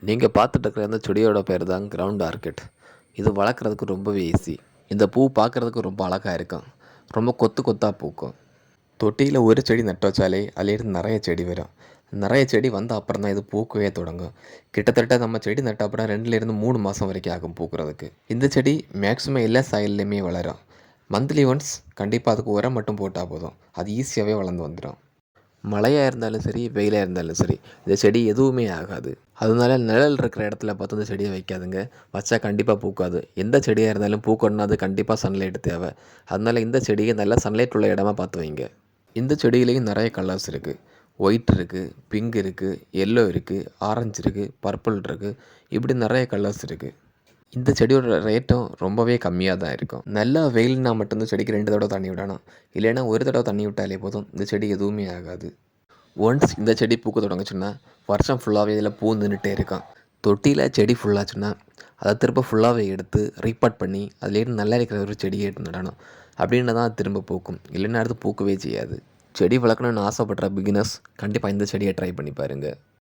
நீங்க பார்த்துட்டு இருக்கிற இந்த செடியோட பேர் தான் கிரவுண்ட் ஆர்க்கிட். இது வளர்க்குறதுக்கு ரொம்பவே ஈஸி. இந்த பூ பார்க்குறதுக்கு ரொம்ப அழகா இருக்கும். ரொம்ப கொத்து கொத்தா பூக்கும். தொட்டியில ஒரு செடி நட்டு வச்சாலே அதிலேருந்து நிறைய செடி வரும். நிறைய செடி வந்த அப்புறம் தான் இது பூக்கவே தொடங்கும். கிட்டத்தட்ட நம்ம செடி நட்ட அப்புறம் 2லேருந்து 3 மாதம் வரைக்கும் ஆகும் பூக்கிறதுக்கு. இந்த செடி மேக்ஸிமம் எல்லா சாயில்லையுமே வளரும். மந்த்லி ஒன்ஸ் கண்டிப்பாக அதுக்கு உரம் மட்டும் போட்டால் போதும். அது ஈஸியாகவே வளர்ந்து வந்துடும். மழையாக இருந்தாலும் சரி, வெயிலாக இருந்தாலும் சரி, இந்த செடி எதுவுமே ஆகாது. அதனால நிழல் இருக்கிற இடத்துல பார்த்து இந்த செடியை வைக்காதுங்க. வச்சா கண்டிப்பாக பூக்காது. எந்த செடியாக இருந்தாலும் பூக்கணும்னா அது கண்டிப்பாக சன்லைட் தேவை. அதனால இந்த செடியை நல்லா சன்லைட் உள்ள இடமா பார்த்து வைங்க. இந்த செடியிலையும் நிறைய கலர்ஸ் இருக்குது. ஒயிட் இருக்குது, பிங்க் இருக்குது, எல்லோ இருக்குது, ஆரஞ்சு இருக்குது, பர்பிள் இருக்குது. இப்படி நிறைய கலர்ஸ் இருக்குது. இந்த செடியோட ரேட்டும் ரொம்பவே கம்மியாக தான் இருக்கும். நல்லா வெயில்னா மட்டும் இந்த செடிக்கு 2 தடவை தண்ணி விடணும். இல்லைன்னா ஒரு தடவை தண்ணி விட்டாலே போதும். இந்த செடி எதுவுமே ஆகாது. ஒன்ஸ் இந்த செடி பூக்க தொடங்குச்சுன்னா வருஷம் ஃபுல்லாகவே இதில் பூ நின்றுட்டே இருக்கும். தொட்டியில் செடி ஃபுல்லாச்சுன்னா அதை திரும்ப ஃபுல்லாகவே எடுத்து ரீபாட் பண்ணி அதுலேருந்து நல்லா இருக்கிற ஒரு செடியை எடுத்து நடணும். அப்படின்னா தான் அது திரும்ப பூக்கும். இல்லைன்னா அடுத்து பூக்கவே செய்யாது. செடி வளர்க்கணுன்னு ஆசைப்படுற பிகினர்ஸ் கண்டிப்பாக இந்த செடியை ட்ரை பண்ணி பாருங்கள்.